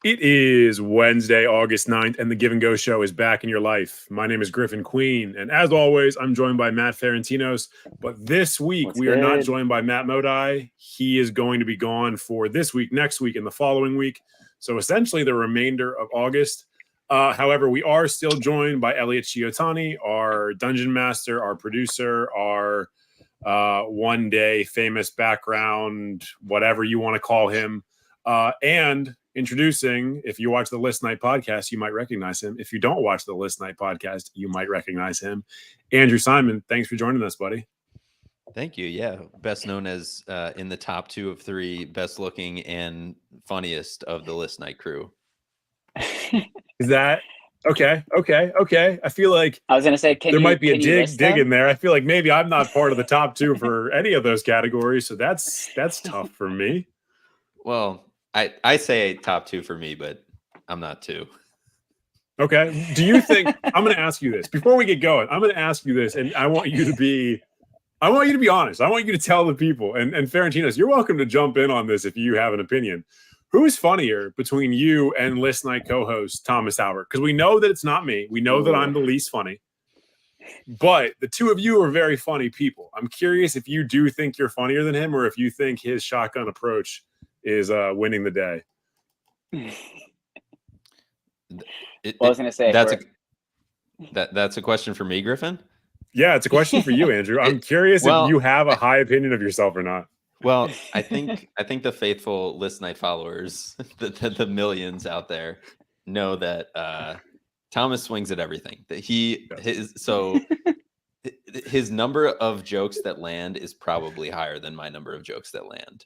It is Wednesday, August 9th, and the Give and Go Show is back in your life. My name is Griffin Queen, and as always, I'm joined by Matt Ferentinos. But this week, What's we are not good? joined by Matt Modi. He is going to be gone for this week, next week, and the following week. So essentially, the remainder of August. However, we are still joined by Elliot Chiotani, our dungeon master, our producer, our one day famous background, whatever you want to call him. And introducing, if you watch the List Night podcast, you might recognize him. If you don't watch the List Night podcast, you might recognize him. Andrew Simon, thanks for joining us, buddy. Thank you. Yeah. Best known as in the top 2 of 3 best looking and funniest of the List Night crew. Is that okay? I feel like I was gonna say, there might be a dig in there. I feel like maybe I'm not part of the top 2 for any of those categories, so that's tough for me. Well, I say top 2 for me, but I'm not 2. Okay. Do you think I'm going to ask you this before we get going? I'm going to ask you this, and I want you to be honest. I want you to tell the people. And Ferentinos, you're welcome to jump in on this if you have an opinion. Who is funnier between you and List Night co-host Thomas Albert? Because we know that it's not me. We know that I'm the least funny. But the two of you are very funny people. I'm curious if you do think you're funnier than him, or if you think his shotgun approach is winning the day. I was going to say that's a question for me, Griffin. Yeah, it's a question for you, Andrew. I'm curious if you have a high opinion of yourself or not. Well, I think the faithful List Night followers, the millions out there, know that Thomas swings at everything. That his number of jokes that land is probably higher than my number of jokes that land.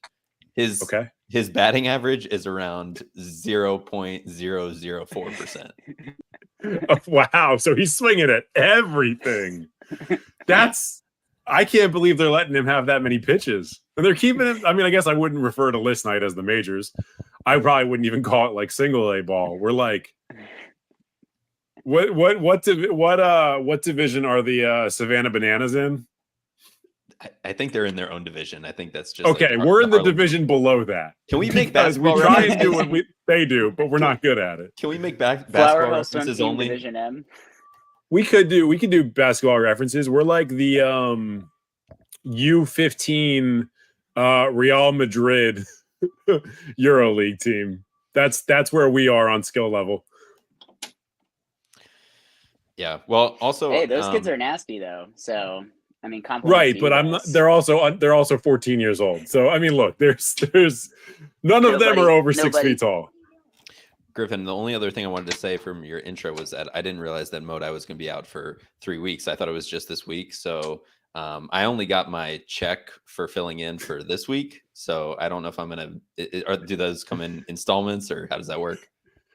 His batting average is around 0.004%. Wow. So he's swinging at everything. I can't believe they're letting him have that many pitches. And they're keeping him. I mean, I guess I wouldn't refer to List Night as the majors. I probably wouldn't even call it like single A ball. We're like, what division are the Savannah Bananas in? I think they're in their own division. I think that's just okay. We're in the division below that. Can we make basketball? We try and do what they do, but we're not good at it. Can we make basketball references only? Division M. We could do basketball references. We're like the U15 Real Madrid EuroLeague team. That's where we are on skill level. Yeah. Well, also, hey, those kids are nasty though. So I mean, right, but I'm not. They're also 14 years old. So I mean, look, there's none of them are over 6 feet tall. Griffin, the only other thing I wanted to say from your intro was that I didn't realize that Modi was going to be out for 3 weeks. I thought it was just this week. So I only got my check for filling in for this week. So I don't know if I'm going to, do those come in installments or how does that work?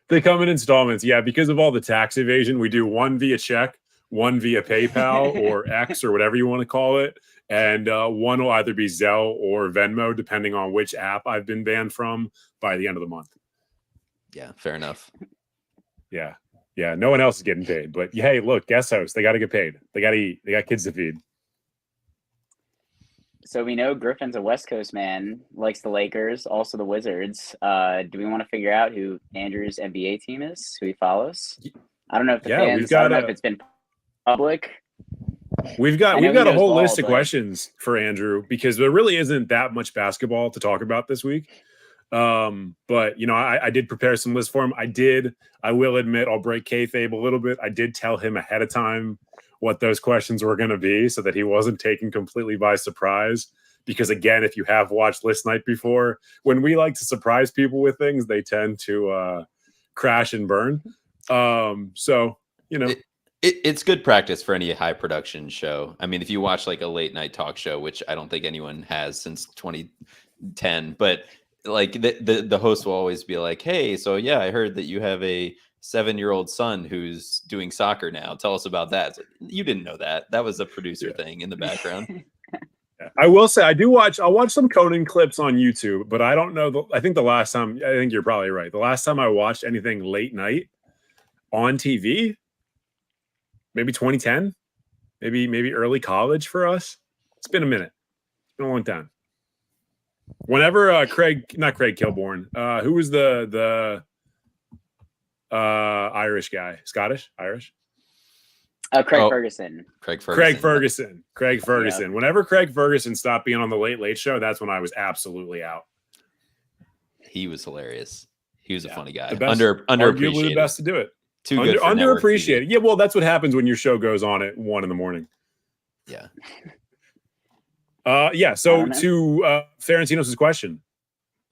They come in installments. Yeah. Because of all the tax evasion, we do one via check, one via PayPal or X or whatever you want to call it. And one will either be Zelle or Venmo, depending on which app I've been banned from by the end of the month. Yeah, fair enough. Yeah. No one else is getting paid, but hey, look, guest hosts, they got to get paid. They got to eat. They got kids to feed. So we know Griffin's a West Coast man, likes the Lakers, also the Wizards. Do we want to figure out who Andrew's NBA team is, who he follows? I don't know if the fans. I don't know if it's been public. We've got a whole list of questions for Andrew because there really isn't that much basketball to talk about this week. But I did prepare some lists for him. I will admit, I'll break kayfabe a little bit. I did tell him ahead of time what those questions were going to be so that he wasn't taken completely by surprise. Because again, if you have watched List Night before, when we like to surprise people with things, they tend to crash and burn. It's good practice for any high production show. I mean, if you watch like a late night talk show, which I don't think anyone has since 2010, but like the host will always be like, hey, so yeah, I heard that you have a 7-year-old son who's doing soccer now. Tell us about that. Like, you didn't know that. That was a producer thing in the background. I will say I'll watch some Conan clips on YouTube, but I don't know. I think you're probably right. The last time I watched anything late night on TV, maybe 2010, maybe early college for us. It's been a minute. It's been a long time. Whenever not Craig Kilborn, who was the Irish guy, Scottish, Irish. Craig Ferguson. Craig Ferguson. Yeah. Whenever Craig Ferguson stopped being on the Late Late Show, that's when I was absolutely out. He was hilarious. He was a funny guy. Arguably the best to do it. Too good for underappreciated. Yeah, well, that's what happens when your show goes on at 1 a.m. Yeah. So to Ferentinos' question,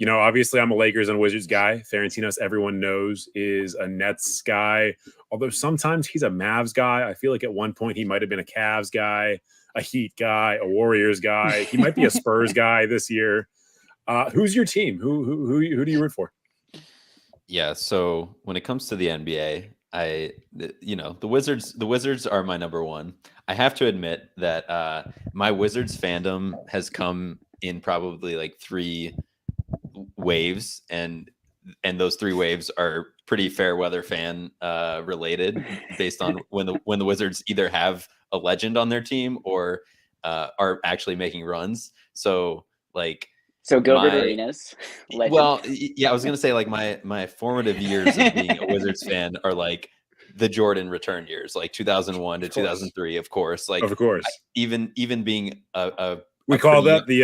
obviously I'm a Lakers and Wizards guy. Ferentinos, everyone knows, is a Nets guy. Although sometimes he's a Mavs guy. I feel like at one point he might have been a Cavs guy, a Heat guy, a Warriors guy. He might be a Spurs guy this year. Who's your team? Who do you root for? Yeah. So when it comes to the NBA, the Wizards are my number one. I have to admit that my Wizards fandom has come in probably like 3 waves, and those 3 waves are pretty fair weather fan related, based on when the Wizards either have a legend on their team or are actually making runs. So Gilbert Arenas. Legend. Well, yeah, I was gonna say like my formative years of being a Wizards fan are like the Jordan return years, like 2001 to 2003, of course. Like, of course, even being we call that the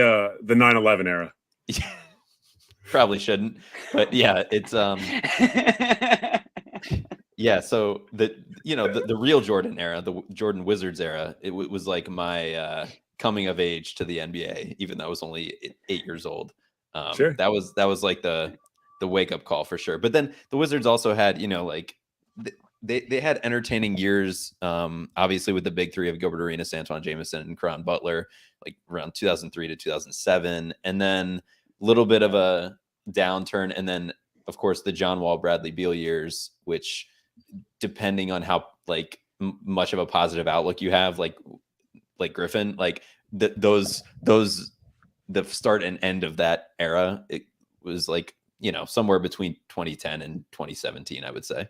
9/11 era. Probably shouldn't, but yeah, it's yeah. So the real Jordan era, the Jordan Wizards era, it was like my coming of age to the NBA, even though I was only 8 years old. Sure, that was like the wake up call for sure. But then the Wizards also had they had entertaining years, obviously with the big 3 of Gilbert Arenas, Antoine Jameson, and Caron Butler, like around 2003 to 2007, and then a little bit of a downturn, and then of course the John Wall, Bradley Beal years, which depending on how much of a positive outlook you have, like Griffin, those the start and end of that era, it was somewhere between 2010 and 2017, I would say.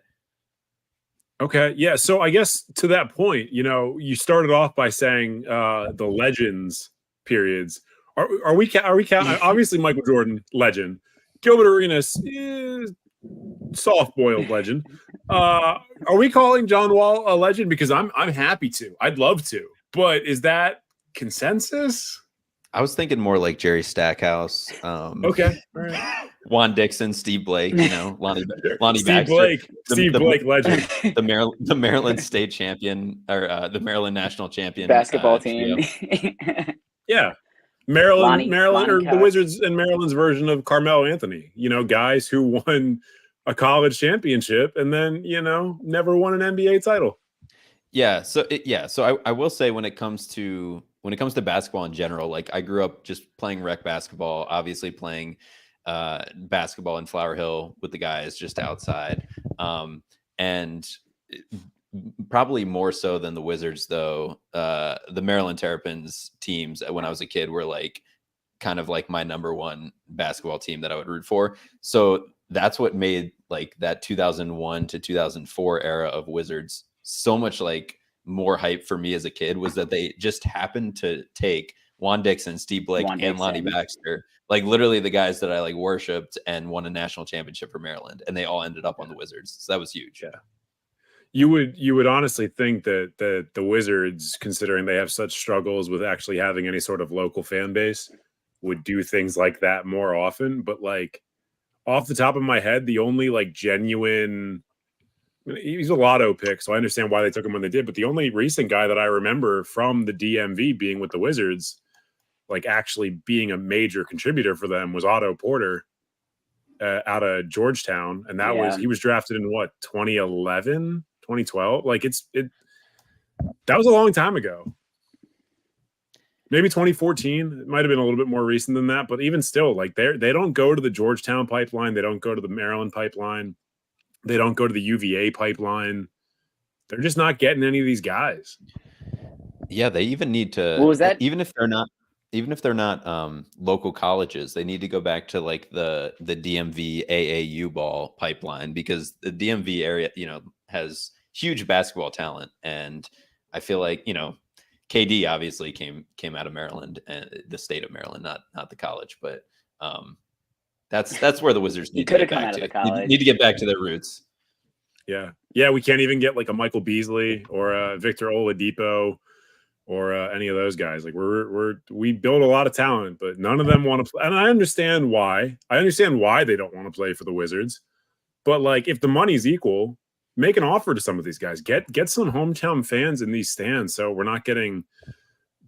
Okay, yeah. So I guess to that point, you started off by saying the legends periods. Are we obviously Michael Jordan, legend. Gilbert Arenas, soft-boiled legend. Are we calling John Wall a legend? Because I'm happy to. I'd love to. But is that consensus? I was thinking more like Jerry Stackhouse. Okay. All right. Juan Dixon, Steve Blake, Lonnie Steve Baxter. Blake, legend. The Maryland state champion, or the Maryland national champion basketball team. Yeah. Maryland, or Cox. The Wizards and Maryland's version of Carmelo Anthony. Guys who won a college championship and then, never won an NBA title. Yeah. So I will say when it comes to basketball in general, like I grew up just playing rec basketball, obviously playing basketball in Flower Hill with the guys just outside. And probably more so than the Wizards, though, the Maryland Terrapins teams when I was a kid were kind of like my number one basketball team that I would root for. So that's what made that 2001 to 2004 era of Wizards so much more hype for me as a kid, was that they just happened to take Juan Dixon, Steve Blake, and Lonnie Baxter, literally the guys that I worshipped, and won a national championship for Maryland, and they all ended up on the Wizards. So that was huge. Yeah. You would honestly think that the Wizards, considering they have such struggles with actually having any sort of local fan base, would do things like that more often. But off the top of my head, the only genuine, he's a lotto pick, so I understand why they took him when they did. But the only recent guy that I remember from the DMV being with the Wizards, actually being a major contributor for them, was Otto Porter out of Georgetown, and he was drafted in 2011, 2012. That was a long time ago. Maybe 2014. It might have been a little bit more recent than that, but even still, they don't go to the Georgetown pipeline, they don't go to the Maryland pipeline, they don't go to the UVA pipeline. They're just not getting any of these guys. Yeah, they even need to. What was that? Even if they're not local colleges, they need to go back to the DMV AAU ball pipeline, because the DMV area, has huge basketball talent, and I feel KD obviously came out of Maryland, and the state of Maryland, not the college, but that's where the Wizards need to get back to. Need to get back to their roots. Yeah. We can't even get like a Michael Beasley or a Victor Oladipo or any of those guys. Like we build a lot of talent, but none of them want to play. And I understand why. I understand why they don't want to play for the Wizards. But like, if the money's equal, make an offer to some of these guys. Get some hometown fans in these stands, so we're not getting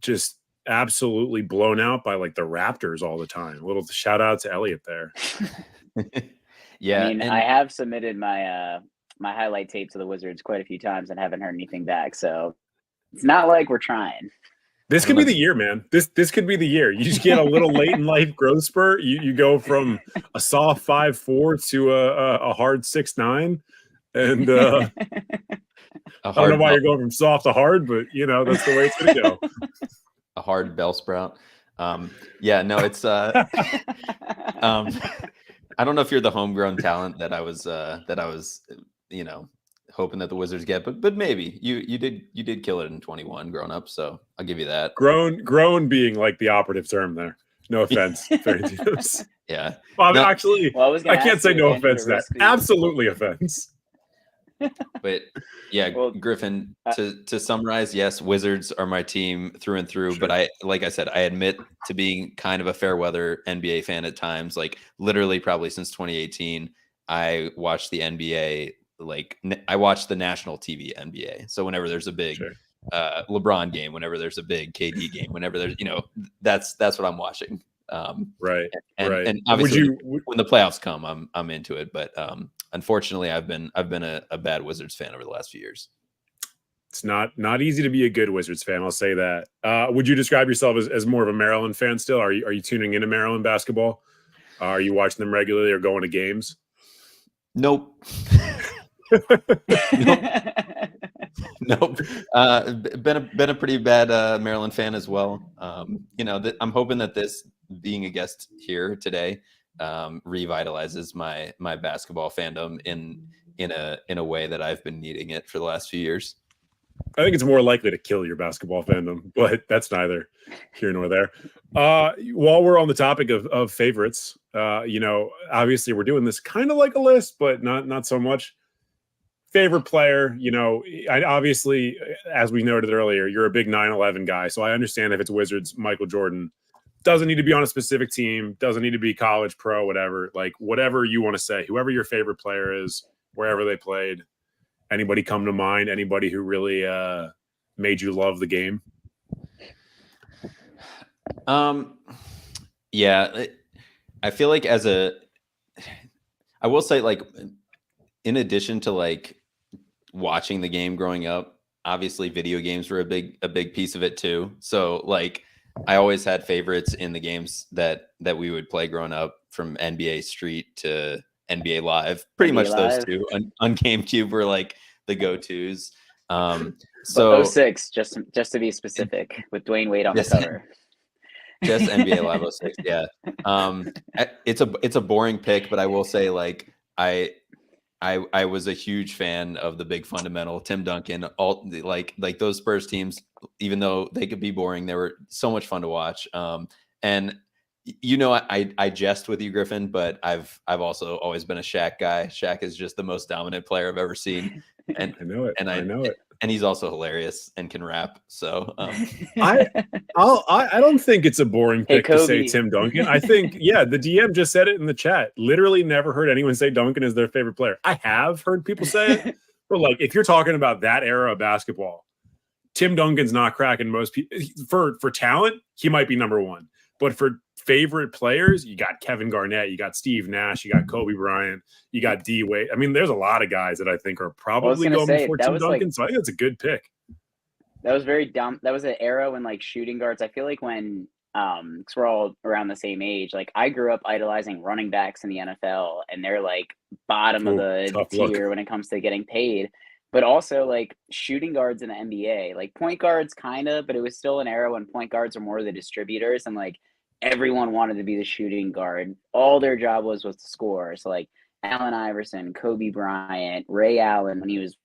just absolutely blown out by like the Raptors all the time. A little shout out to Elliot there. Yeah, I mean, I have submitted my my highlight tape to the Wizards quite a few times and haven't heard anything back. So it's not like we're trying. This could be the year, man. This could be the year. You just get a little late in life growth spurt. You go from a soft 5'4" to a hard 6'9", and I don't know why you're going from soft to hard, but you know that's the way it's gonna go. A hard bell sprout. Yeah, no, it's I don't know if you're the homegrown talent that I was you know, hoping that the Wizards get, but maybe you did kill it in 21 growing up, so I'll give you that. Grown being like the operative term there. No offense. Yeah. Well, no, actually, I can't say no offense to that. Absolutely offense. But yeah, well, Griffin, to summarize, yes, Wizards are my team through and through. Sure. But like I said, I admit to being kind of a fair weather NBA fan at times. Like literally, probably since 2018, I watched the NBA. Like I watch the national TV NBA. So whenever there's a big LeBron game, whenever there's a big KD game, whenever there's, you know, that's what I'm watching. Right. And obviously when the playoffs come, I'm into it. But unfortunately, I've been a bad Wizards fan over the last few years. It's not easy to be a good Wizards fan. I'll say that. Would you describe yourself as more of a Maryland fan still? Are you tuning into Maryland basketball? Are you watching them regularly or going to games? Nope. Nope. Been a pretty bad Maryland fan as well. You know, I'm hoping that this being a guest here today revitalizes my basketball fandom in a way that I've been needing it for the last few years. I think it's more likely to kill your basketball fandom, but that's neither here nor there. While we're on the topic of favorites, you know, obviously we're doing this kind of like a list, but not so much. Favorite player, you know, I obviously, as we noted earlier, you're a big 9/11 guy, so I understand if it's Wizards, Michael Jordan. Doesn't need to be on a specific team, doesn't need to be college, pro, whatever. Like whatever you want to say, whoever your favorite player is, wherever they played. Anybody come to mind? Anybody who really made you love the game? Yeah, I feel like I will say, like, in addition to like watching the game growing up, obviously video games were a big piece of it too. So like I always had favorites in the games that we would play growing up, from NBA Street to NBA Live. Pretty much those two on GameCube were like the go-tos. So 06, just to be specific, with Dwayne Wade on the cover. Just NBA Live 06, yeah. It's a boring pick, but I will say, like, I was a huge fan of the big fundamental, Tim Duncan, all like those Spurs teams. Even though they could be boring, they were so much fun to watch. And you know, I jest with you, Griffin, but I've also always been a Shaq guy. Shaq is just the most dominant player I've ever seen, and I know it. And I know it. And he's also hilarious and can rap. So I don't think it's a boring pick to say Tim Duncan. I think, yeah, the DM just said it in the chat. Literally never heard anyone say Duncan is their favorite player. I have heard people say it, but like if you're talking about that era of basketball, Tim Duncan's not cracking most people. For talent, he might be number one. But for favorite players, you got Kevin Garnett, you got Steve Nash, you got Kobe Bryant, you got D Wade. I mean, there's a lot of guys that I think are probably going before Tim Duncan. So I think that's a good pick. That was very dumb. That was an era when like shooting guards. I feel like when because we're all around the same age. Like I grew up idolizing running backs in the NFL, and they're like bottom of the tier when it comes to getting paid. But also like shooting guards in the NBA, like point guards kind of, but it was still an era when point guards were more the distributors, and like everyone wanted to be the shooting guard. All their job was to score. So like Allen Iverson, Kobe Bryant, Ray Allen when he was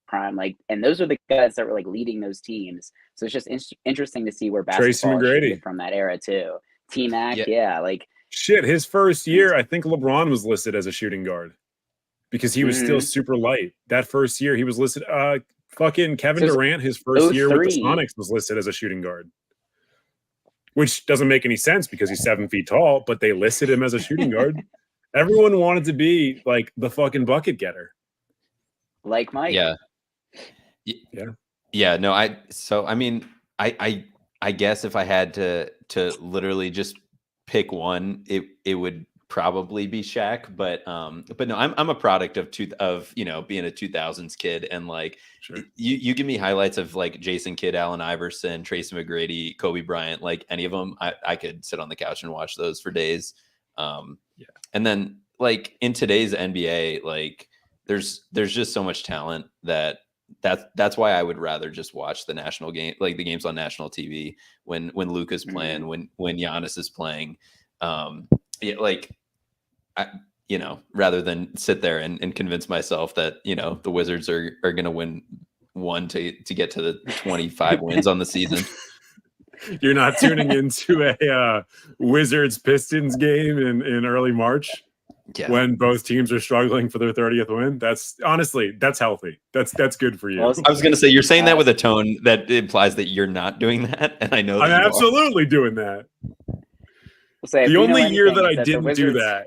prime, like, and those are the guys that were like leading those teams. So it's just interesting to see where basketball shifted from that era too. T-Mac, yeah, like shit. His first year, I think LeBron was listed as a shooting guard. because he was still super light. That first year he was listed. Fucking Kevin Durant, his first year with the Sonics was listed as a shooting guard, which doesn't make any sense because he's 7 feet tall, but they listed him as a shooting guard. Everyone wanted to be like the fucking bucket getter. Like Mike. Yeah. No, I guess if I had to literally just pick one, it would probably be Shaq, but no, I'm a product of being a 2000s kid, and like you give me highlights of like Jason Kidd, Allen Iverson, Tracy McGrady, Kobe Bryant, like any of them, I could sit on the couch and watch those for days. And then like in today's NBA, like there's just so much talent that's why I would rather just watch the national game, like the games on national TV when Luka's playing, when Giannis is playing, rather than sit there and convince myself that, the Wizards are going to win one to get to the 25 wins on the season. You're not tuning into a Wizards Pistons game in early March when both teams are struggling for their 30th win. That's healthy. That's good for you. Well, I was going to say, you're saying that with a tone that implies that you're not doing that. And I know that I'm absolutely doing that. The only year that I didn't do that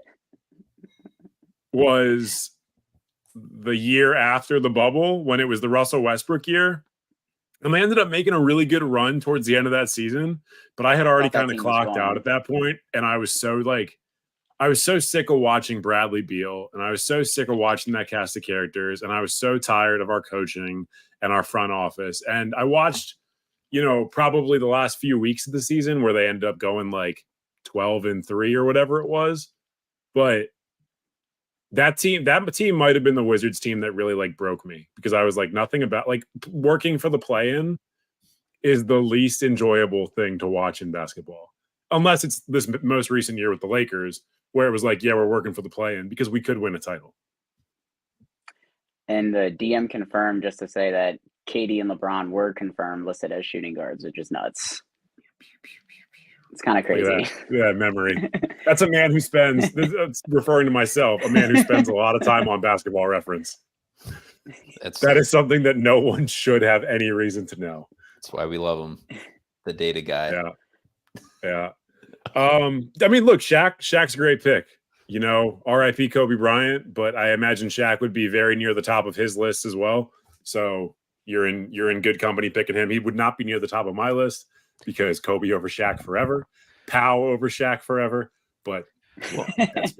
was the year after the bubble, when it was the Russell Westbrook year. And they ended up making a really good run towards the end of that season, but I had already kind of clocked out at that point, and I was so sick of watching Bradley Beal, and I was so sick of watching that cast of characters, and I was so tired of our coaching and our front office. And I watched, probably the last few weeks of the season where they ended up going like 12-3 or whatever it was. But that team might have been the Wizards team that really like broke me, because I was like, nothing about like working for the play-in is the least enjoyable thing to watch in basketball, unless it's this most recent year with the Lakers, where it was like, yeah, we're working for the play-in because we could win a title. And the DM confirmed, just to say that KD and LeBron were confirmed listed as shooting guards, which is nuts. It's kind of crazy. Yeah, memory. That's a man who spends, referring to myself, a man who spends a lot of time on Basketball Reference. That is something that no one should have any reason to know. That's why we love him. The data guy. Yeah. Look, Shaq's a great pick. R.I.P. Kobe Bryant, but I imagine Shaq would be very near the top of his list as well. So you're in good company picking him. He would not be near the top of my list, because Kobe over Shaq forever, Powell over Shaq forever. But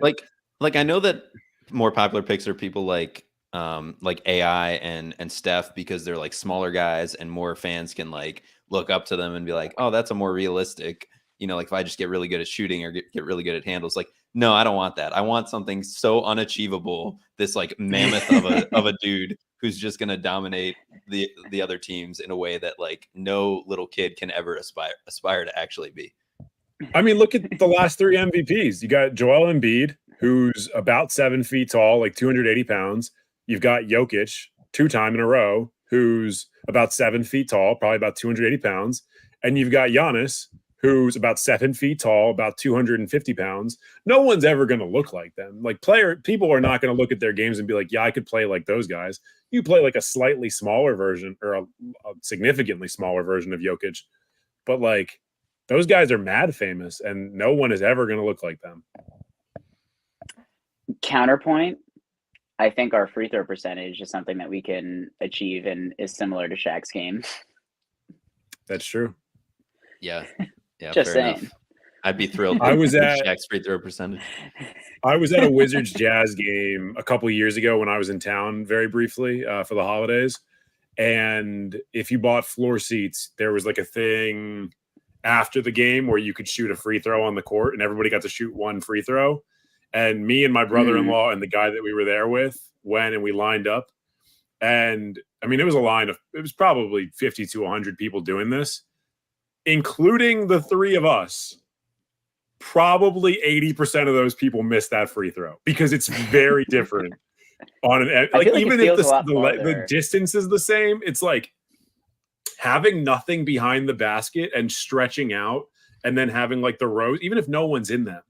like I know that more popular picks are people like AI and Steph, because they're like smaller guys and more fans can like look up to them and be like, oh, that's a more realistic, like if I just get really good at shooting or get really good at handles. Like, no, I don't want that. I want something so unachievable, this like mammoth of a dude who's just going to dominate the other teams in a way that like no little kid can ever aspire to actually be. I mean, look at the last 3 MVPs. You got Joel Embiid, who's about 7 feet tall, like 280 pounds. You've got Jokic 2 times in a row, who's about 7 feet tall, probably about 280 pounds. And you've got Giannis, who's about 7 feet tall, about 250 pounds. No one's ever going to look like them. Like people are not going to look at their games and be like, yeah, I could play like those guys. You play like a slightly smaller version, or a significantly smaller version of Jokic. But like, those guys are mad famous, and no one is ever going to look like them. Counterpoint, I think our free throw percentage is something that we can achieve and is similar to Shaq's game. That's true. Yeah. Just saying. Enough. I'd be thrilled. I was at Shaq's free throw percentage. I was at a Wizards Jazz game a couple of years ago when I was in town very briefly for the holidays. And if you bought floor seats, there was like a thing after the game where you could shoot a free throw on the court, and everybody got to shoot one free throw. And me and my brother-in-law and the guy that we were there with went and we lined up. And I mean, it was probably 50 to 100 people doing this, including the 3 of us. Probably 80% of those people missed that free throw, because it's very different on an, like even if the distance is the same, it's like having nothing behind the basket and stretching out, and then having like the rows, even if no one's in them,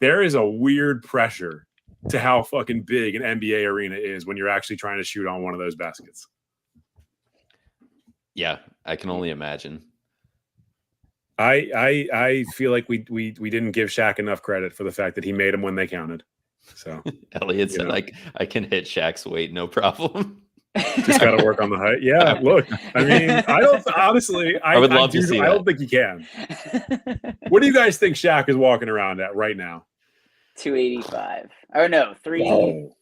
there is a weird pressure to how fucking big an NBA arena is when you're actually trying to shoot on one of those baskets. Yeah, I can only imagine. I feel like we didn't give Shaq enough credit for the fact that he made them when they counted. So Elliot said, I can hit Shaq's weight, no problem. Just got to work on the height. Yeah, look, I mean, I don't honestly. I would love to see that. I don't think he can. What do you guys think Shaq is walking around at right now? 285. Oh no, 320,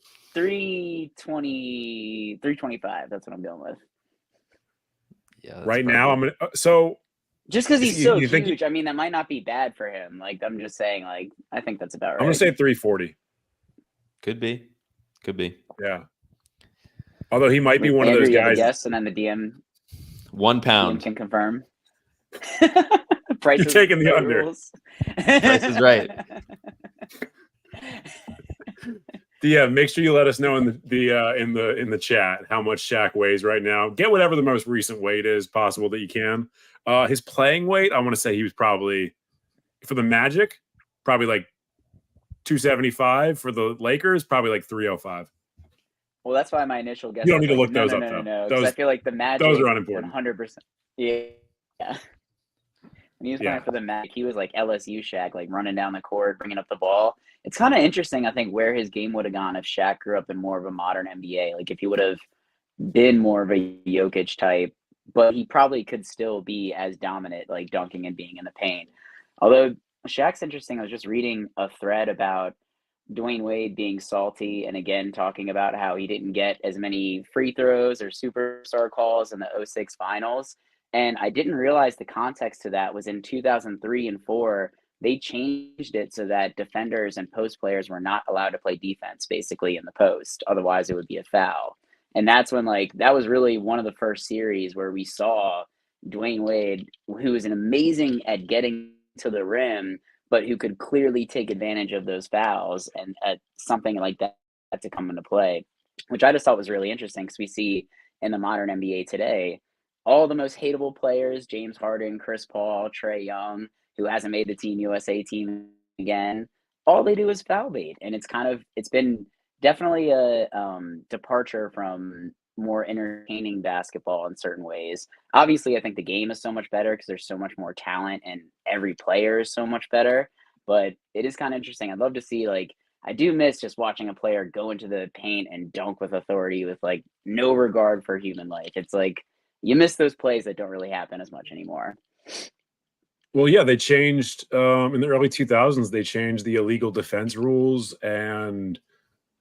325. That's what I'm going with. Yeah. Right now, I'm gonna. So just because he's so huge, I mean, that might not be bad for him. Like, I'm just saying, like, I think that's about right. I'm gonna say 340. Could be. Yeah. Although he might be one of those guys. Yes, and then the DM. 1 pound. DM can confirm. You're taking the under. Price is right. Yeah, make sure you let us know in the chat how much Shaq weighs right now. Get whatever the most recent weight is possible that you can. His playing weight, I want to say he was probably, for the Magic, probably like 275. For the Lakers, probably like 305. Well, that's why my initial guess. You don't need to look those up, though. No, because I feel like the Magic. Those are unimportant. 100%. Yeah. When he was playing for the Magic, he was like LSU Shaq, like running down the court, bringing up the ball. It's kind of interesting, I think, where his game would have gone if Shaq grew up in more of a modern NBA. Like, if he would have been more of a Jokic type, but he probably could still be as dominant, like dunking and being in the paint. Although Shaq's interesting. I was just reading a thread about Dwayne Wade being salty, and again talking about how he didn't get as many free throws or superstar calls in the 06 finals. And I didn't realize the context to that was in 2003 and 4, they changed it so that defenders and post players were not allowed to play defense basically in the post. Otherwise it would be a foul. And that's when, like, that was really one of the first series where we saw Dwayne Wade, who is an amazing at getting to the rim, but who could clearly take advantage of those fouls and something like that to come into play, which I just thought was really interesting because we see in the modern NBA today, all the most hateable players, James Harden, Chris Paul, Trae Young, who hasn't made the Team USA team again, all they do is foul bait. And it's been definitely a departure from more entertaining basketball in certain ways. Obviously, I think the game is so much better because there's so much more talent and every player is so much better. But it is kind of interesting. I'd love to see, like, I do miss just watching a player go into the paint and dunk with authority with, like, no regard for human life. It's like you miss those plays that don't really happen as much anymore. Well, yeah, they changed in the early 2000s. They changed the illegal defense rules, and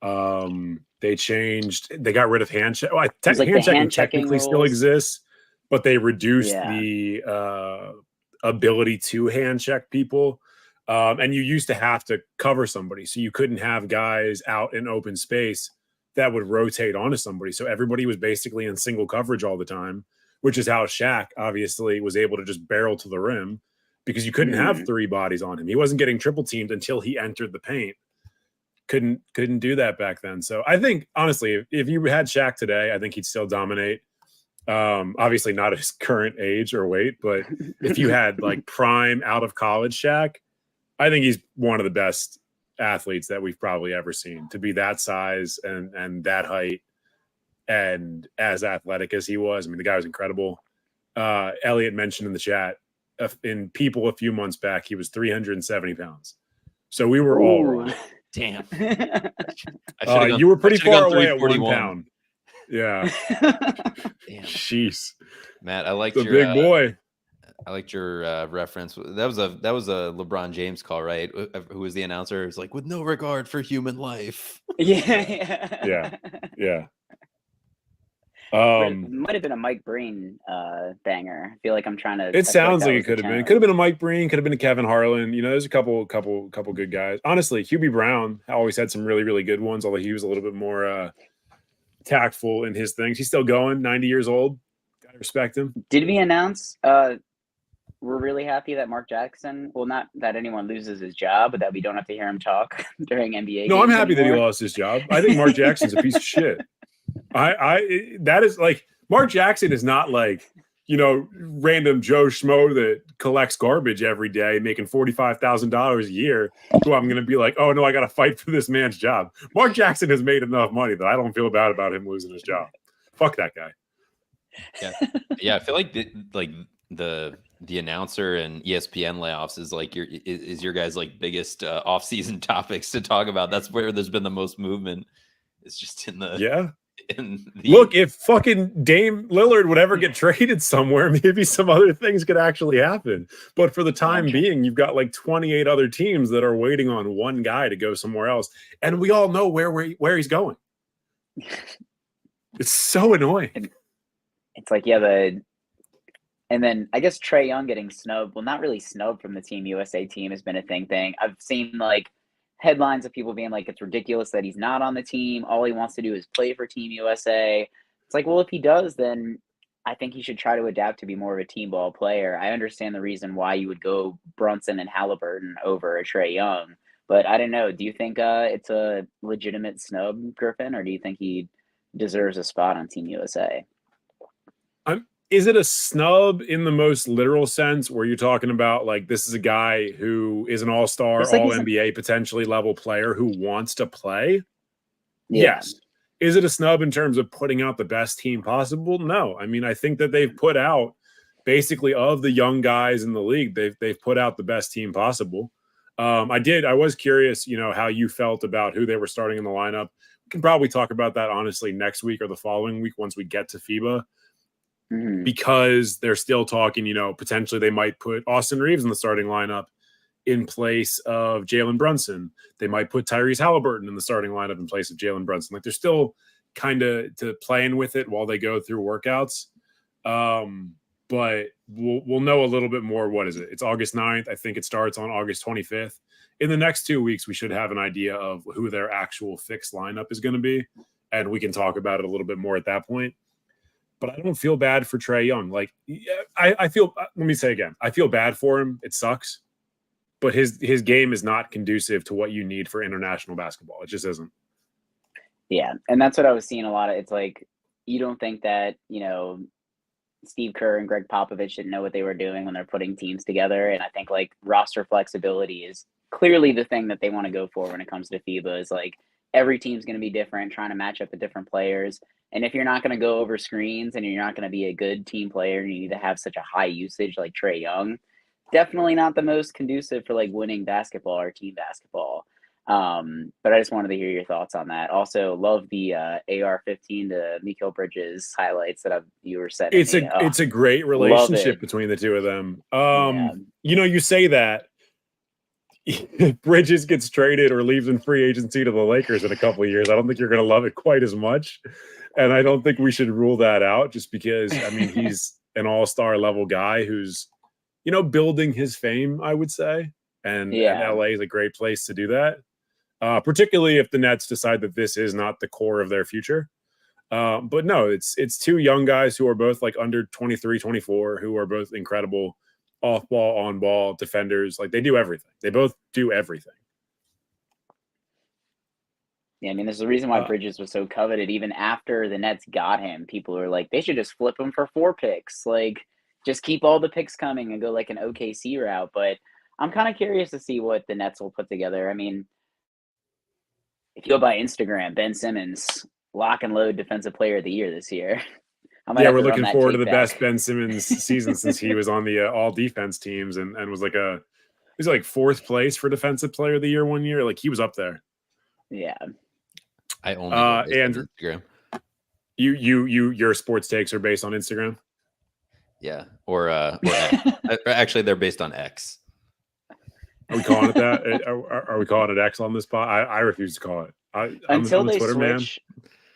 they got rid of hand check. Well, hand checking technically still exists, but they reduced the ability to hand check people. And you used to have to cover somebody, so you couldn't have guys out in open space that would rotate onto somebody. So everybody was basically in single coverage all the time, which is how Shaq obviously was able to just barrel to the rim, because you couldn't have 3 bodies on him. He wasn't getting triple teamed until he entered the paint. Couldn't do that back then. So I think, honestly, if you had Shaq today, I think he'd still dominate. Obviously not at his current age or weight, but if you had like prime out of college Shaq, I think he's one of the best athletes that we've probably ever seen, to be that size and that height and as athletic as he was. I mean, the guy was incredible. Elliot mentioned in the chat, in People a few months back, he was 370 pounds. So we were all wrong. Damn. You were pretty far away at 1 pound. Yeah. Damn. Jeez. Matt, I liked your big boy. I liked your reference. That was a LeBron James call, right? Who was the announcer? It was like, with no regard for human life. Yeah. It might have been a Mike Breen banger. I feel like I'm trying to. It sounds like it could have been. It could have been a Mike Breen. Could have been a Kevin Harlan. You know, there's a couple good guys. Honestly, Hubie Brown always had some really, really good ones. Although he was a little bit more tactful in his things. He's still going. 90 years old. Gotta respect him. Did we announce? We're really happy that Mark Jackson. Well, not that anyone loses his job, but that we don't have to hear him talk during NBA. No, I'm happy that he lost his job. I think Mark Jackson's a piece of shit. That is like, Mark Jackson is not like random Joe Schmo that collects garbage every day, making $45,000 a year, who I'm going to be like, oh no, I got to fight for this man's job. Mark Jackson has made enough money that I don't feel bad about him losing his job. Fuck that guy. Yeah. I feel like the announcer and ESPN layoffs is like your guys' like biggest off-season topics to talk about. That's where there's been the most movement. It's just in the Look, if fucking Dame Lillard would ever get traded somewhere, maybe some other things could actually happen. But for the time being, you've got like 28 other teams that are waiting on one guy to go somewhere else, and we all know where he's going. It's so annoying. It's like, and then I guess Trae Young getting snubbed. Well, not really snubbed from the Team USA team has been a thing. I've seen like headlines of people being like, it's ridiculous that he's not on the team. All he wants to do is play for Team USA. It's like, well, if he does, then I think he should try to adapt to be more of a team ball player. I understand the reason why you would go Brunson and Halliburton over a Trae Young, but I don't know. Do you think it's a legitimate snub, Griffin, or do you think he deserves a spot on Team USA? Is it a snub in the most literal sense where you're talking about like this is a guy who is an all-star, like all-NBA potentially level player who wants to play? Yeah. Yes. Is it a snub in terms of putting out the best team possible? No. I mean, I think that they've put out basically of the young guys in the league, they've put out the best team possible. I was curious, how you felt about who they were starting in the lineup. We can probably talk about that honestly next week or the following week once we get to FIBA. Mm-hmm. Because they're still talking, potentially they might put Austin Reeves in the starting lineup in place of Jalen Brunson. They might put Tyrese Halliburton in the starting lineup in place of Jalen Brunson. Like they're still kind of playing with it while they go through workouts. But we'll know a little bit more. What is it? It's August 9th. I think it starts on August 25th. In the next 2 weeks, we should have an idea of who their actual fixed lineup is going to be. And we can talk about it a little bit more at that point. But I don't feel bad for Trae Young. Like I feel, let me say again, I feel bad for him. It sucks, but his game is not conducive to what you need for international basketball. It just isn't. Yeah. And that's what I was seeing a lot of. It's like, you don't think that, Steve Kerr and Greg Popovich didn't know what they were doing when they're putting teams together. And I think like roster flexibility is clearly the thing that they want to go for when it comes to FIBA is like, every team's going to be different, trying to match up with different players. And if you're not going to go over screens and you're not going to be a good team player, and you need to have such a high usage like Trae Young, definitely not the most conducive for like winning basketball or team basketball. But I just wanted to hear your thoughts on that. Also, love the AR-15 to Mikal Bridges highlights that you were setting. It's a great relationship between the two of them. You say that. If Bridges gets traded or leaves in free agency to the Lakers in a couple of years, I don't think you're going to love it quite as much. And I don't think we should rule that out just because, I mean, he's an all-star level guy who's, building his fame, I would say. And LA is a great place to do that, particularly if the Nets decide that this is not the core of their future. But no, it's two young guys who are both like under 23, 24, who are both incredible off ball, on ball defenders. Like they do everything. They both do everything. Yeah, I mean, there's a reason why Bridges was so coveted. Even after the Nets got him, people were like, they should just flip him for 4 picks. Like, just keep all the picks coming and go like an OKC route. But I'm kind of curious to see what the Nets will put together. I mean, if you go by Instagram, Ben Simmons, lock and load defensive player of the year this year. We're looking forward to the best Ben Simmons season since he was on the all defense teams and was like he's like 4th place for defensive player of the year one year. Like he was up there. Yeah. I only Andrew, Instagram. Your sports takes are based on Instagram. Yeah, or actually they're based on X. Are we calling it that? Are we calling it X on this pod? I refuse to call it. Until they Twitter, switch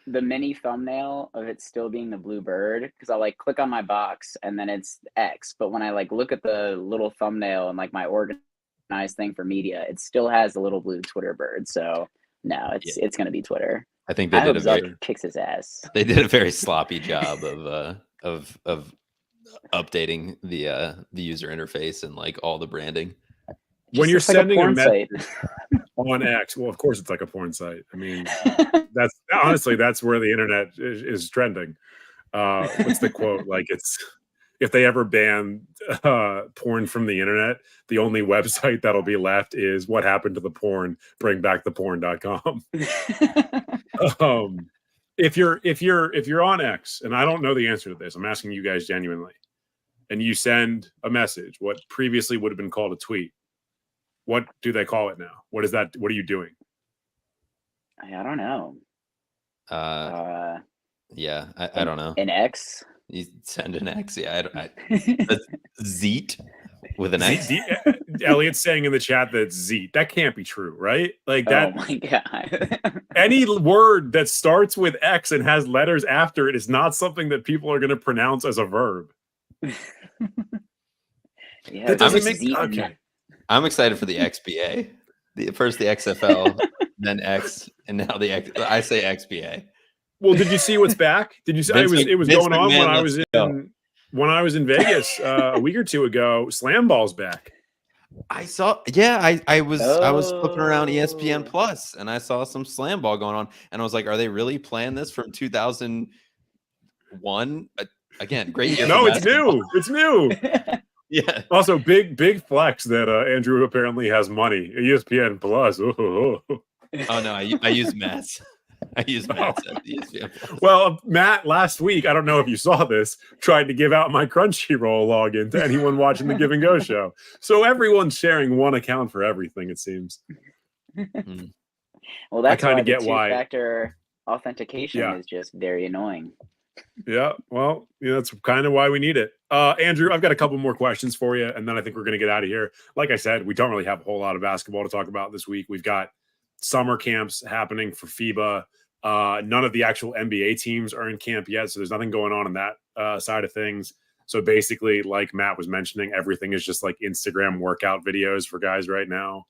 the mini thumbnail of it still being the blue bird, because I like click on my box and then it's X. But when I like look at the little thumbnail and like my organized thing for media, it still has the little blue Twitter bird. So no, it's going to be Twitter. I think they did kicks his ass. They did a very sloppy job of updating the user interface and like all the branding. When you're sending a message on X, well, of course it's like a porn site. I mean, that's where the internet is trending. What's the quote? Like if they ever ban porn from the internet, the only website that'll be left is what happened to the porn, bringbacktheporn.com. If you're on X, and I don't know the answer to this, I'm asking you guys genuinely, and you send a message, what previously would have been called a tweet, what do they call it now? What is that? What are you doing? I don't know. Yeah, I don't know. An X? You send an X, yeah. Zeet with an X. Elliot's saying in the chat that Zeet. That can't be true, right? Like that. Oh my god. Any word that starts with X and has letters after it is not something that people are going to pronounce as a verb. Yeah, that doesn't make okay. I'm excited for the XBA. First the XFL, then X, and now the X. I say XBA. Well, did you see what's back? Did you see it was going on when I was in Vegas a week or two ago? Slam Ball's back. I saw, yeah, I was flipping around ESPN Plus and I saw some Slam Ball going on, and I was like, are they really playing this from 2001? Again, great year. No, it's new. It's new. Yeah. Also, big flex that Andrew apparently has money. ESPN Plus. Oh no, I use Matt's. I use Matt's at ESPN Plus. Well, Matt last week, I don't know if you saw this, tried to give out my Crunchyroll login to anyone watching the Give and Go show. So everyone's sharing one account for everything, it seems. Well, that's I kind why of get the why two-factor authentication is just very annoying. Yeah, well, that's kind of why we need it. Andrew, I've got a couple more questions for you, and then I think we're going to get out of here. Like I said, we don't really have a whole lot of basketball to talk about this week. We've got summer camps happening for FIBA. None of the actual NBA teams are in camp yet, so there's nothing going on in that side of things. So basically, like Matt was mentioning, everything is just like Instagram workout videos for guys right now,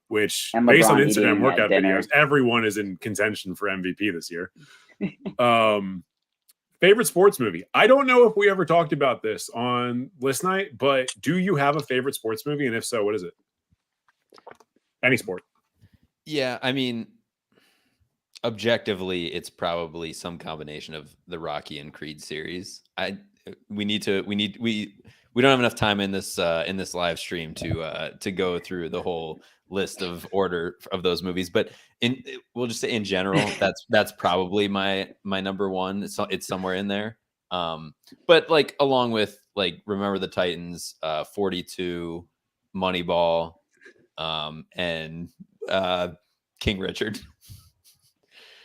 which based on Instagram workout videos, everyone is in contention for MVP this year. Favorite sports movie? I don't know if we ever talked about this on List Night, but do you have a favorite sports movie? And if so, what is it? Any sport. Yeah, I mean, objectively, it's probably some combination of the Rocky and Creed series. We don't have enough time in this live stream to go through the whole list of order of those movies, but we'll just say in general, that's probably my number one. It's somewhere in there. But like along with like Remember the Titans, 42, Moneyball, and King Richard.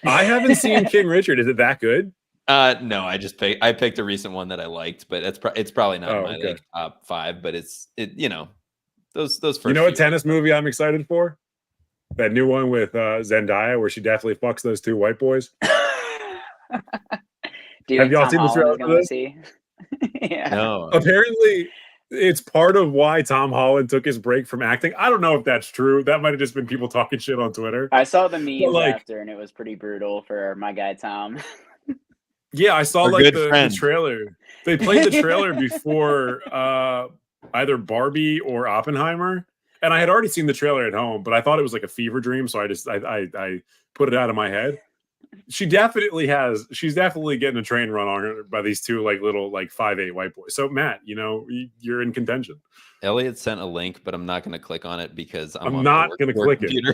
I haven't seen King Richard. Is it that good? No, I picked a recent one that I liked, but it's probably not my like top 5, but it's those first. You know what tennis movie I'm excited for? That new one with Zendaya, where she definitely fucks those two white boys. Have y'all seen the trailer for this? Yeah. No. Apparently, it's part of why Tom Holland took his break from acting. I don't know if that's true. That might have just been people talking shit on Twitter. I saw the memes after, and it was pretty brutal for my guy Tom. Yeah, I saw like the trailer. They played the trailer before either Barbie or Oppenheimer, and I had already seen the trailer at home, but I thought it was like a fever dream, so I put it out of my head. She's definitely getting a train run on her by these two like little like 5'8" white boys. So Matt, you're in contention. Elliot sent a link, but I'm not going to click on it because I'm not going to click computer.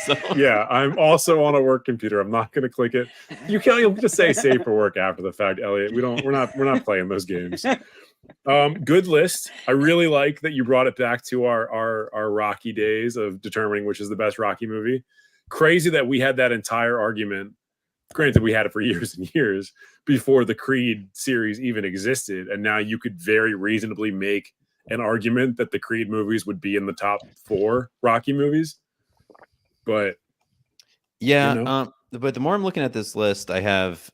So. Yeah, I'm also on a work computer. I'm not going to click it. You'll just say save for work after the fact, Elliot. We're not playing those games. Good list. I really like that you brought it back to our Rocky days of determining which is the best Rocky movie. Crazy that we had that entire argument. Granted, we had it for years and years before the Creed series even existed, and now you could very reasonably make an argument that the Creed movies would be in the top 4 Rocky movies. But yeah, but the more I'm looking at this list, I have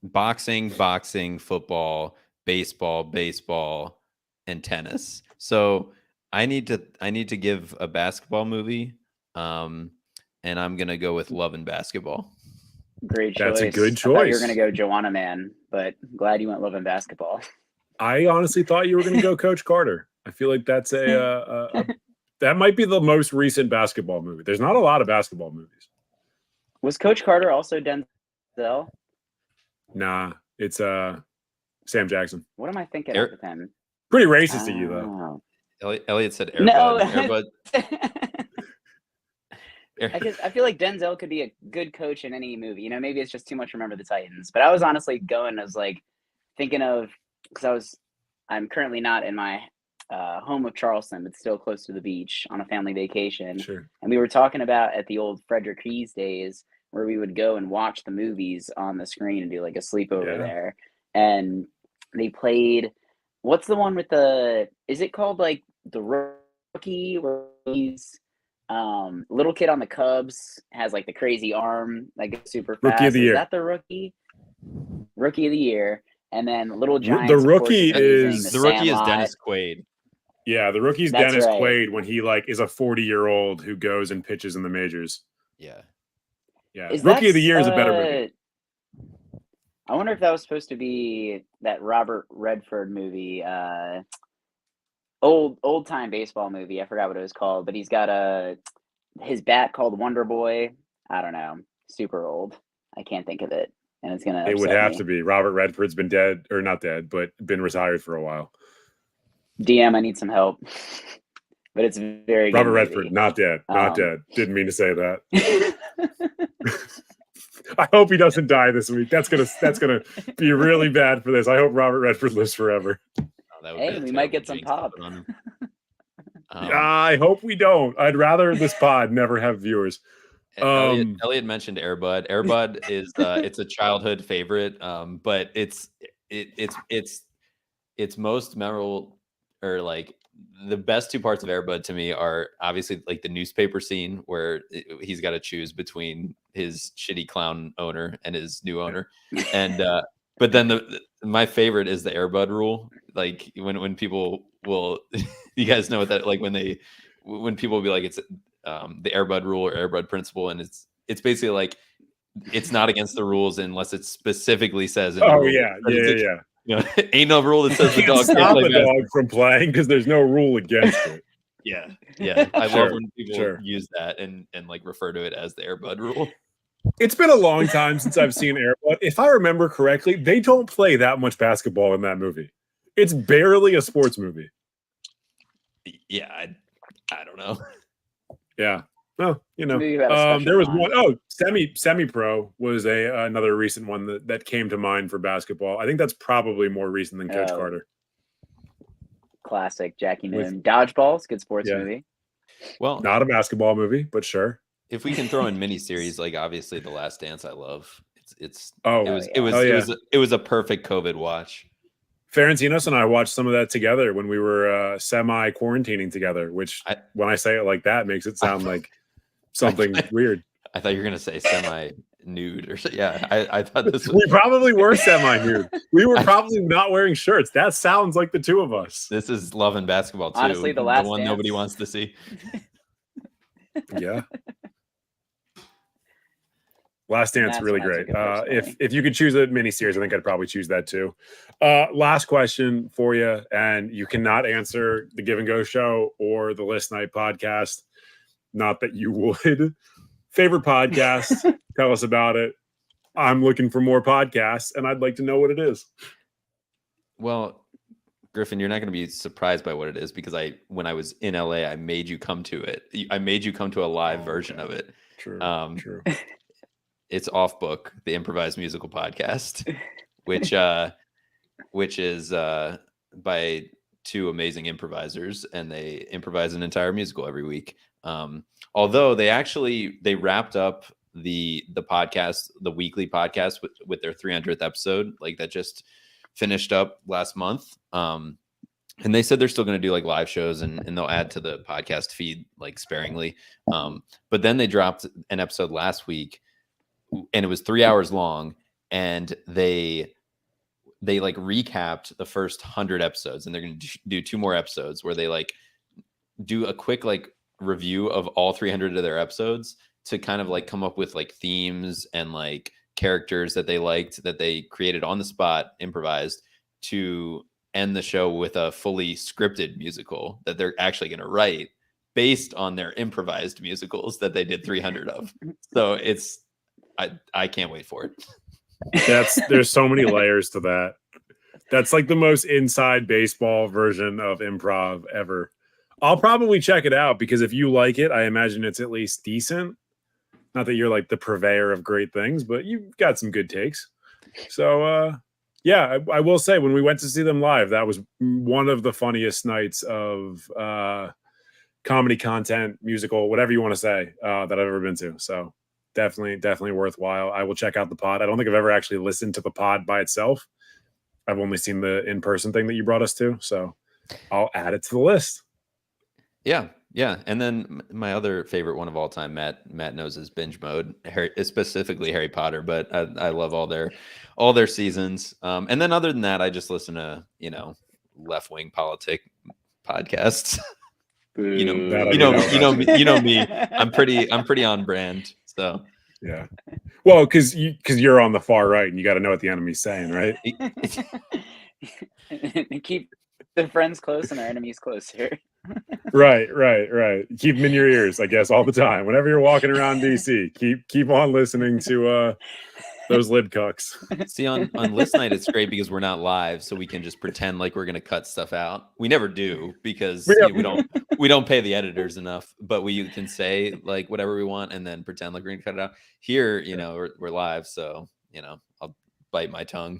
boxing, football, baseball, and tennis. So I need to give a basketball movie, and I'm gonna go with Love and Basketball. Great choice. That's a good choice. I thought you were gonna go Joanna Man, but glad you went Love and Basketball. I honestly thought you were going to go Coach Carter. I feel like that's that might be the most recent basketball movie. There's not a lot of basketball movies. Was Coach Carter also Denzel? Nah, it's Sam Jackson. What am I thinking of with him? Pretty racist of you, though. Elliot said Airbud. No. Airbud. I feel like Denzel could be a good coach in any movie. You know, maybe it's just too much Remember the Titans. But I was honestly going as like thinking of, because I'm currently not in my home of Charleston, but still close to the beach on a family vacation. Sure. And we were talking about at the old Frederick Keys days where we would go and watch the movies on the screen and do like a sleepover there. And they played, what's the one with is it called like The Rookie, where he's little kid on the Cubs, has like the crazy arm that goes super fast. Rookie of the Year. Is that the rookie of the year? And then Little Giants. The rookie is Dennis Quaid. Yeah, the rookie's Dennis Quaid when he like is a 40-year-old who goes and pitches in the majors. Yeah. Rookie of the Year is a better movie. I wonder if that was supposed to be that Robert Redford movie, old time baseball movie. I forgot what it was called, but he's got his bat called Wonder Boy. I don't know, super old. I can't think of it, and it's gonna. It would have to be. Robert Redford's been dead, or not dead, but been retired for a while. DM, I need some help. But it's very Robert good Redford, movie. not dead. Didn't mean to say that. I hope he doesn't die this week. That's gonna be really bad for this. I hope Robert Redford lives forever. Hey, we might get some pop. I hope we don't. I'd rather this pod never have viewers. Elliot mentioned Airbud. Airbud is it's a childhood favorite, but it's most memorable, or like the best two parts of Airbud to me are obviously like the newspaper scene where he's got to choose between his shitty clown owner and his new owner, and but then my favorite is the Airbud rule. Like when people will, you guys know what that, like when people will be like, it's the Airbud rule or Airbud principle, and it's basically like it's not against the rules unless it specifically says. Yeah. You know, ain't no rule that says the dog can't can't stop play a dog from playing because there's no rule against it. Yeah. I love when people use that and like refer to it as the Airbud rule. It's been a long time since I've seen Airbud. If I remember correctly, they don't play that much basketball in that movie. It's barely a sports movie. Yeah, I don't know. Yeah. Well, you know, there was one. Oh, Semi-Pro was another recent one that came to mind for basketball. I think that's probably more recent than Coach Carter. Classic Jackie Noon. Dodgeball's good sports movie. Well, not a basketball movie, but sure. If we can throw in miniseries, like obviously The Last Dance, I love. It was a perfect COVID watch. Ferentinos and I watched some of that together when we were semi-quarantining together, which when I say it like that makes it sound like something weird. I thought you were going to say semi-nude or something. Yeah, I thought this was... We probably were semi-nude. We were probably not wearing shirts. That sounds like the two of us. This is Love and Basketball too. Honestly, the one dance. Nobody wants to see. Yeah. Last Dance, really great. If you could choose a miniseries, I think I'd probably choose that too. Last question for you, and you cannot answer the Give and Go show or the List Night podcast. Not that you would. Favorite podcast? Tell us about it. I'm looking for more podcasts, and I'd like to know what it is. Well, Griffin, you're not going to be surprised by what it is because when I was in LA, I made you come to it. I made you come to a live version of it. True. True. It's Off Book, the improvised musical podcast, which is by two amazing improvisers, and they improvise an entire musical every week. Although they wrapped up the podcast, the weekly podcast with their 300th episode, like that just finished up last month. And they said they're still going to do like live shows and they'll add to the podcast feed like sparingly. But then they dropped an episode last week, and it was 3 hours long, and they like recapped the first 100 episodes, and they're going to do 2 more episodes where they like do a quick like review of all 300 of their episodes to kind of like come up with like themes and like characters that they liked that they created on the spot, improvised, to end the show with a fully scripted musical that they're actually going to write based on their improvised musicals that they did 300 of. So I can't wait for it. There's so many layers to that. That's like the most inside baseball version of improv ever. I'll probably check it out because if you like it, I imagine it's at least decent. Not that you're like the purveyor of great things, but you've got some good takes. So, yeah, I will say when we went to see them live, that was one of the funniest nights of comedy content, musical, whatever you want to say, that I've ever been to. So definitely worthwhile. I will check out the pod. I don't think I've ever actually listened to the pod by itself. I've only seen the in-person thing that you brought us to. So I'll add it to the list. Yeah. And then my other favorite one of all time, Matt knows, is Binge Mode, specifically Harry Potter, but I love all their seasons. And then other than that, I just listen to, left-wing politic podcasts. you know me. I'm pretty on brand. So yeah. Well, because you're on the far right and you got to know what the enemy's saying, right? Keep the friends close and our enemies closer. Right. Keep them in your ears, I guess, all the time. Whenever you're walking around DC, keep on listening to those lib cucks. See, on list night, it's great because we're not live, so we can just pretend like we're gonna cut stuff out. We never do because we don't pay the editors enough, but we can say like whatever we want and then pretend like we're gonna cut it out. Here, we're live, so I'll bite my tongue.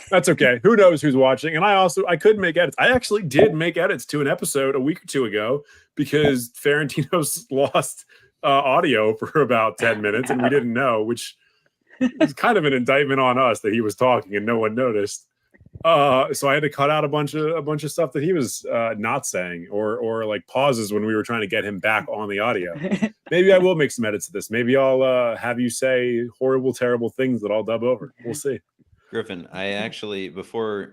That's okay. Who knows who's watching? And I could make edits. I actually did make edits to an episode a week or two ago because Ferentino's lost audio for about 10 minutes and we didn't know, which is kind of an indictment on us that he was talking and no one noticed. So I had to cut out a bunch of stuff that he was not saying or like pauses when we were trying to get him back on the audio. Maybe I will make some edits to this. Maybe I'll have you say horrible, terrible things that I'll dub over. We'll see. Griffin, I actually before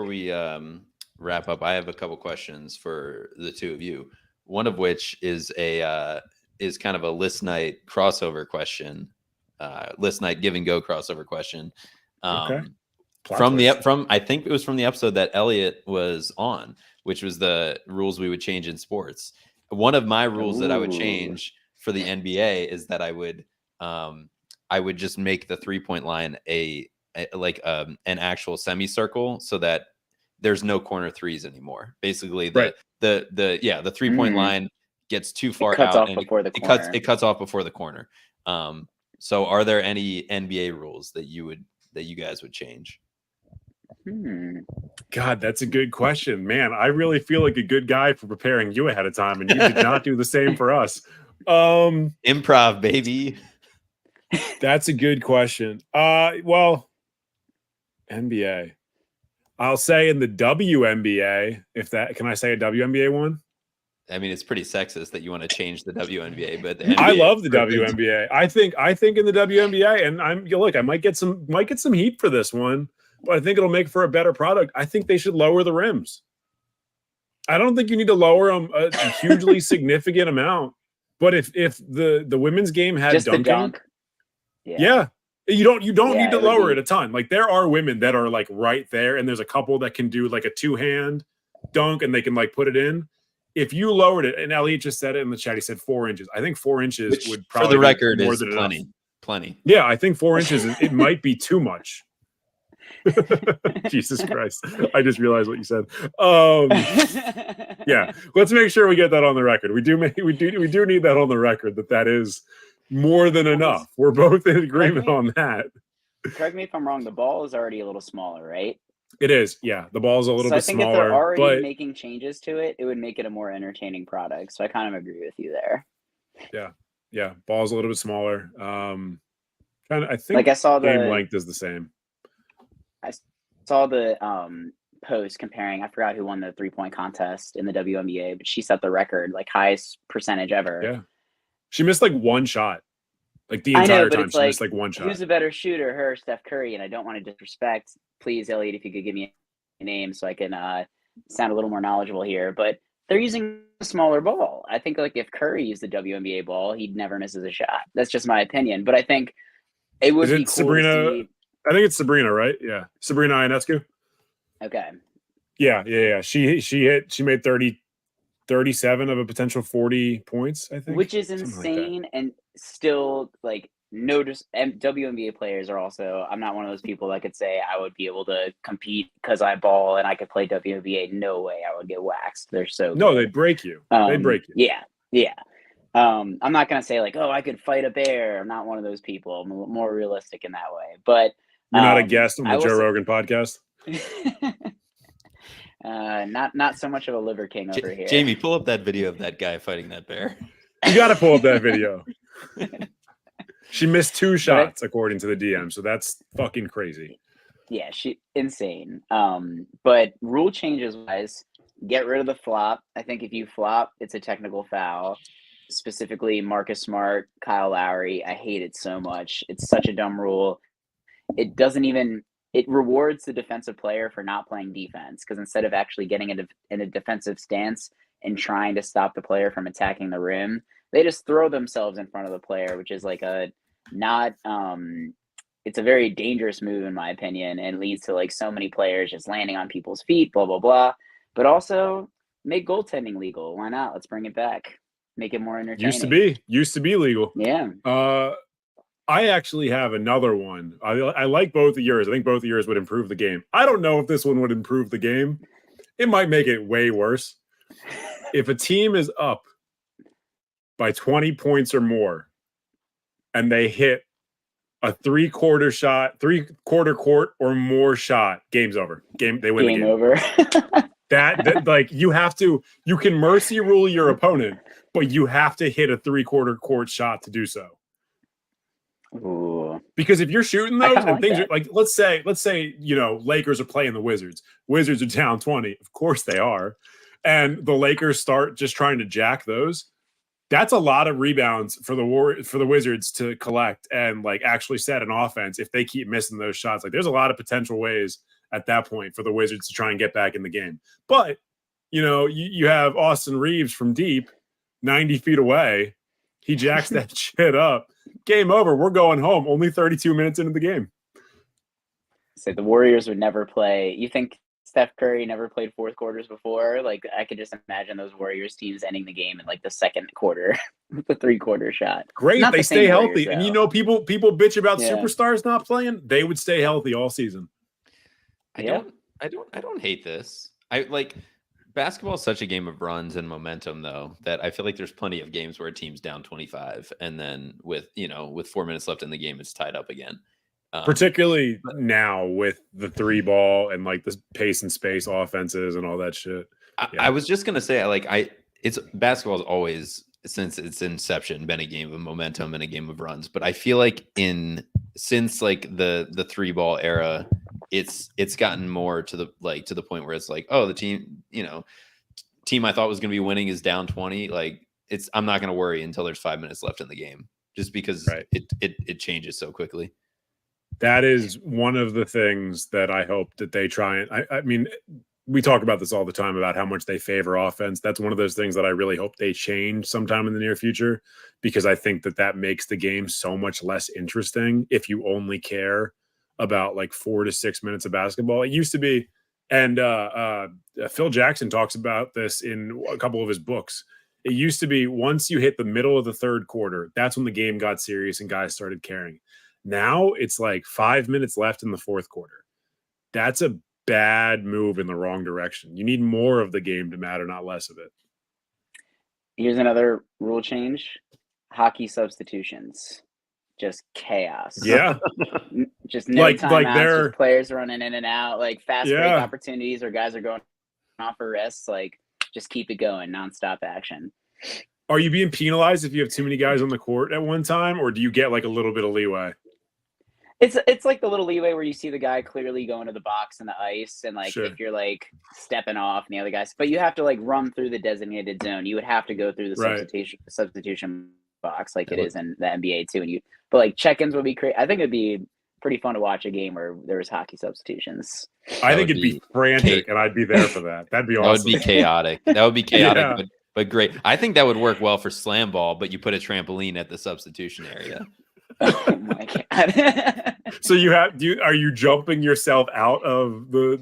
we wrap up, I have a couple questions for the two of you. One of which is is kind of a list night crossover question, list night give and go crossover question. Okay. From I think it was from the episode that Elliot was on, which was the rules we would change in sports. One of my rules that I would change for the NBA is that I would just make the 3-point line an actual semicircle so that there's no corner threes anymore. Basically, the 3-point line gets too far out and it cuts off before the corner. So are there any NBA rules that you guys would change? God, that's a good question, man. I really feel like a good guy for preparing you ahead of time, and you did not do the same for us. Improv, baby. That's a good question. Well, NBA. I'll say in the WNBA, can I say a WNBA one? I mean, it's pretty sexist that you want to change the WNBA, but I love the WNBA. I think in the WNBA, and I might get some heat for this one, but I think it'll make for a better product. I think they should lower the rims. I don't think you need to lower them a hugely significant amount, but if the women's game had just dunking, the dunk. Yeah. You don't need to lower it a ton. Like there are women that are like right there, and there's a couple that can do like a 2-hand dunk and they can like put it in. If you lowered it, and Elliot just said it in the chat, he said 4 inches. I think 4 inches which, would probably for the record, more is than plenty. Enough. Plenty. Yeah, I think 4 inches it might be too much. Jesus Christ. I just realized what you said. Yeah, let's make sure we get that on the record. We do need that on the record that is more than enough. We're both in agreement on that. Correct me if I'm wrong. The ball is already a little smaller, right? It is. Yeah, the ball is a little bit smaller. I think if they're already making changes to it, it would make it a more entertaining product. So I kind of agree with you there. Yeah. Ball's a little bit smaller. I think like I saw game length is the same. I saw the post comparing. I forgot who won the 3-point contest in the WNBA, but she set the record, like highest percentage ever. Yeah, she missed like one shot. Like the entire time, she missed like one shot. Who's a better shooter, her or Steph Curry? And I don't want to disrespect. Please, Elliot, if you could give me a name so I can sound a little more knowledgeable here. But they're using a smaller ball. I think like if Curry used the WNBA ball, he'd never misses a shot. That's just my opinion. But I think it would be cool Sabrina, to see. I think it's Sabrina, right? Yeah, Sabrina Ionescu. Okay. Yeah. She made 37 of a potential 40 points, I think. Which is insane and still like WNBA players are also. I'm not one of those people that could say I would be able to compete because I ball and I could play WNBA. No way, I would get waxed. They're so no, good. they'd break you. They'd break you. Yeah. I'm not gonna say like, oh, I could fight a bear. I'm not one of those people. I'm more realistic in that way. But you're not a guest on the Joe Rogan podcast. Not so much of a liver king over here. Jamie, pull up that video of that guy fighting that bear. You got to pull up that video. She missed 2 shots according to the DM, so that's fucking crazy. Yeah, she insane. But rule changes wise, get rid of the flop. I think if you flop, it's a technical foul. Specifically, Marcus Smart, Kyle Lowry. I hate it so much. It's such a dumb rule. It rewards the defensive player for not playing defense, because instead of actually getting in a defensive stance and trying to stop the player from attacking the rim, they just throw themselves in front of the player, which is like it's a very dangerous move in my opinion, and leads to like so many players just landing on people's feet, blah, blah, blah. But also make goaltending legal. Why not? Let's bring it back. Make it more entertaining. Used to be legal. Yeah. I actually have another one. I like both of yours. I think both of yours would improve the game. I don't know if this one would improve the game. It might make it way worse. If a team is up by 20 points or more and they hit a 3/4 shot, 3/4 court or more shot, game's over. They win the game. Over. that like you can mercy rule your opponent, but you have to hit a 3/4 court shot to do so. Ooh. Because if you're shooting those and things are like, let's say, Lakers are playing the Wizards. Wizards are down 20. Of course they are. And the Lakers start just trying to jack those. That's a lot of rebounds for the Wizards to collect and like actually set an offense if they keep missing those shots. Like there's a lot of potential ways at that point for the Wizards to try and get back in the game. But, you have Austin Reeves from deep, 90 feet away. He jacks that shit up. Game over. We're going home. Only 32 minutes into the game. So the Warriors would never play. You think Steph Curry never played 4th quarters before? Like I could just imagine those Warriors teams ending the game in like the 2nd quarter with a 3/4 shot. Great. They stay healthy. Warriors, and people bitch about superstars not playing. They would stay healthy all season. I don't hate this. Basketball is such a game of runs and momentum, though, that I feel like there's plenty of games where a team's down 25, and then with 4 minutes left in the game, it's tied up again. Particularly now with the 3 ball and like the pace and space offenses and all that shit. I was just gonna say, basketball's always, since its inception, been a game of momentum and a game of runs. But I feel like since like the 3 ball era, it's gotten more to the point where it's like, oh, the team I thought was going to be winning is down 20. Like I'm not going to worry until there's 5 minutes left in the game, just because it changes so quickly. That is one of the things that I hope that they try. And I mean, we talk about this all the time about how much they favor offense. That's one of those things that I really hope they change sometime in the near future, because I think that makes the game so much less interesting if you only care about like 4 to 6 minutes of basketball. It used to be, and Phil Jackson talks about this in a couple of his books. It used to be once you hit the middle of the 3rd quarter, that's when the game got serious and guys started caring. Now it's like 5 minutes left in the 4th quarter. That's a bad move in the wrong direction. You need more of the game to matter, not less of it. Here's another rule change: hockey substitutions. Just chaos. Yeah. Just no timeouts, just players running in and out, like fast break opportunities, or guys are going off for rests. Like just keep it going, nonstop action. Are you being penalized if you have too many guys on the court at one time, or do you get like a little bit of leeway? It's like the little leeway where you see the guy clearly going to the box and the ice, and like if you're like stepping off and the other guys, but you have to like run through the designated zone. You would have to go through the substitution box like it is in the NBA too. But like check-ins would be great. I think it'd be pretty fun to watch a game where there was hockey substitutions. I think it'd be frantic, and I'd be there for that. That'd be awesome. That would be chaotic. That would be chaotic, but great. I think that would work well for slam ball, but you put a trampoline at the substitution area. Oh my god! So are you jumping yourself out of the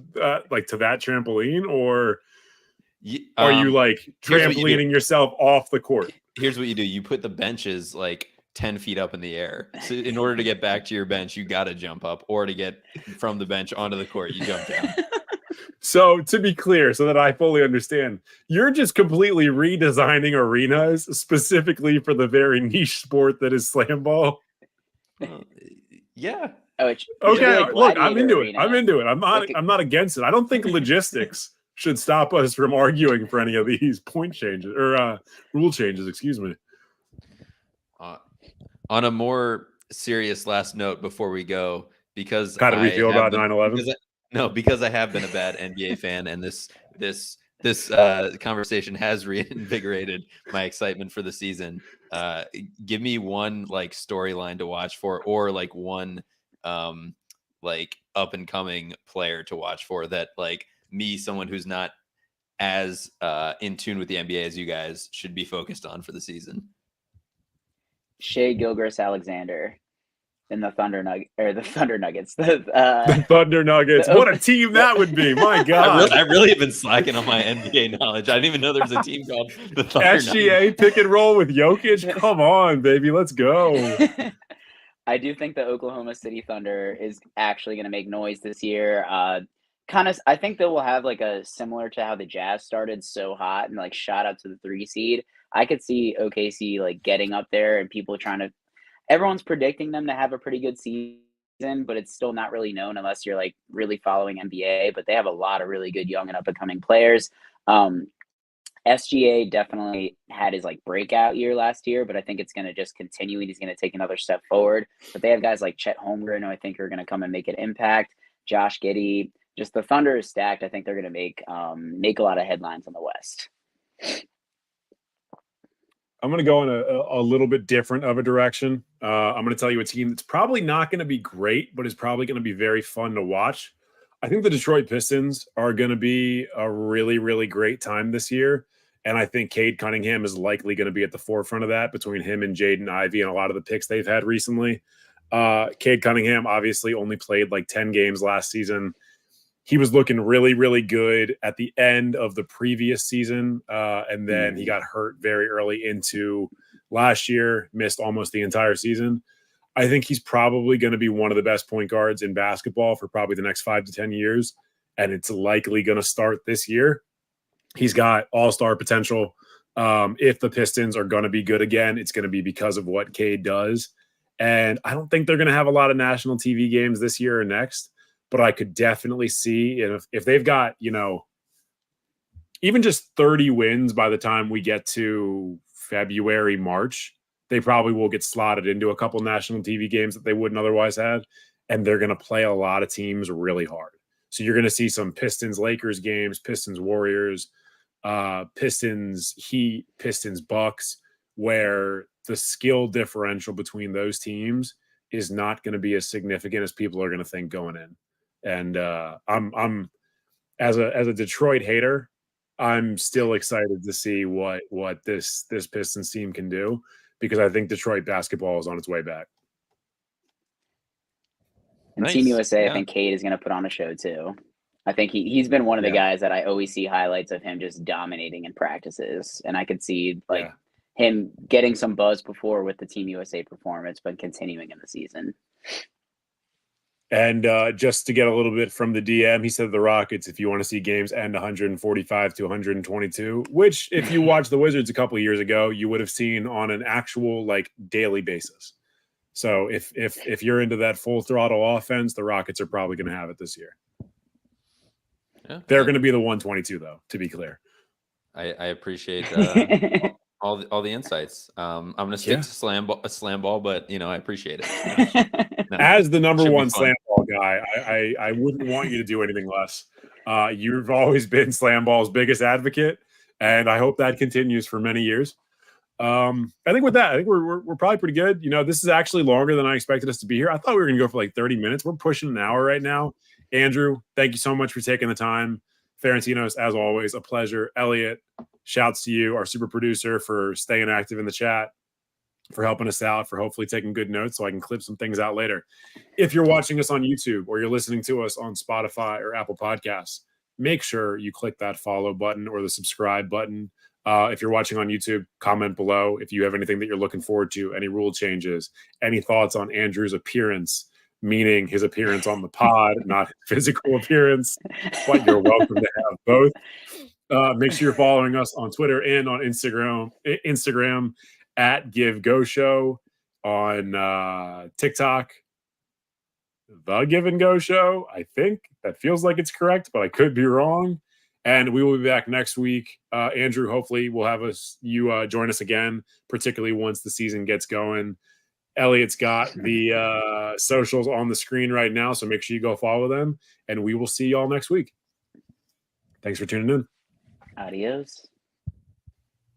like to that trampoline, or are you like trampolining yourself off the court? Here's what you do: you put the benches like 10 feet up in the air. So in order to get back to your bench, you got to jump up, or to get from the bench onto the court, you jump down. So to be clear, so that I fully understand, you're just completely redesigning arenas specifically for the very niche sport that is slam ball. Yeah. Oh, okay. Like look, I'm into arena. it. I'm into it. I'm not against it. I don't think logistics should stop us from arguing for any of these point changes or rule changes. Excuse me. On a more serious last note before we go, because how do we feel about 9/11? Because I have been a bad NBA fan, and this conversation has reinvigorated my excitement for the season. Give me one like storyline to watch for, or like one like up and coming player to watch for that like me, someone who's not as in tune with the NBA as you guys, should be focused on for the season. Shea Gilgeous-Alexander and the Thunder Nuggets. The Thunder Nuggets. What a team that would be! My God, I really have been slacking on my NBA knowledge. I didn't even know there was a team called the Thunder SGA Nuggets. pick and roll with Jokic. Come on, baby, let's go. I do think the Oklahoma City Thunder is actually going to make noise this year. I think they will have like a similar to how the Jazz started so hot and like shot up to the 3 seed. I could see OKC like getting up there and people everyone's predicting them to have a pretty good season, but it's still not really known unless you're like really following NBA. But they have a lot of really good young and up and coming players. SGA definitely had his like breakout year last year, but I think it's going to just continue and he's going to take another step forward. But they have guys like Chet Holmgren who I think are going to come and make an impact. Josh Giddey, just the Thunder is stacked. I think they're going to make a lot of headlines in the West. I'm going to go in a little bit different of a direction. I'm going to tell you a team that's probably not going to be great, but is probably going to be very fun to watch. I think the Detroit Pistons are going to be a really, really great time this year. And I think Cade Cunningham is likely going to be at the forefront of that between him and Jaden Ivey and a lot of the picks they've had recently. Cade Cunningham obviously only played like 10 games last season. He was looking really, really good at the end of the previous season. And then he got hurt very early into last year, missed almost the entire season. I think he's probably going to be one of the best point guards in basketball for probably the next 5 to 10 years. And it's likely going to start this year. He's got all-star potential. If the Pistons are going to be good again, it's going to be because of what Cade does. And I don't think they're going to have a lot of national TV games this year or next. But I could definitely see if they've got, even just 30 wins by the time we get to February, March, they probably will get slotted into a couple national TV games that they wouldn't otherwise have. And they're going to play a lot of teams really hard. So you're going to see some Pistons Lakers games, Pistons Warriors, Pistons Heat, Pistons Bucks, where the skill differential between those teams is not going to be as significant as people are going to think going in. And I'm as a Detroit hater, I'm still excited to see what this Pistons team can do, because I think Detroit basketball is on its way back. And nice. Team USA, yeah. I think Cade is going to put on a show too. I think he's been one of the guys that I always see highlights of him just dominating in practices, and I could see him getting some buzz before with the Team USA performance, but continuing in the season. And just to get a little bit from the DM, he said the Rockets, if you want to see games end 145 to 122, which if you watched the Wizards a couple of years ago, you would have seen on an actual like daily basis. So if you're into that full throttle offense, the Rockets are probably going to have it this year. Yeah, they're going to be the 122 though, to be clear. I appreciate all the insights. I'm going to stick to slam ball, but I appreciate it. No, as the number one slam ball guy, I wouldn't want you to do anything less. You've always been slam ball's biggest advocate, and I hope that continues for many years. I think with that, I think we're probably pretty good. This is actually longer than I expected us to be here. I thought we were going to go for like 30 minutes. We're pushing an hour right now. Andrew, thank you so much for taking the time. Ferentinos, as always, a pleasure. Elliot, shouts to you, our super producer, for staying active in the chat, for helping us out, for hopefully taking good notes so I can clip some things out later. If you're watching us on YouTube or you're listening to us on Spotify or Apple Podcasts, make sure you click that follow button or the subscribe button. If you're watching on YouTube, comment below if you have anything that you're looking forward to, any rule changes, any thoughts on Andrew's appearance, meaning his appearance on the pod, not his physical appearance, but you're welcome to have both. Make sure you're following us on Twitter and on Instagram at Give Go Show, on TikTok, The Give and Go Show. I think that feels like it's correct, but I could be wrong. And we will be back next week. Andrew, hopefully we'll have you join us again, particularly once the season gets going. Elliot's got the socials on the screen right now, so make sure you go follow them. And we will see you all next week. Thanks for tuning in. Adios.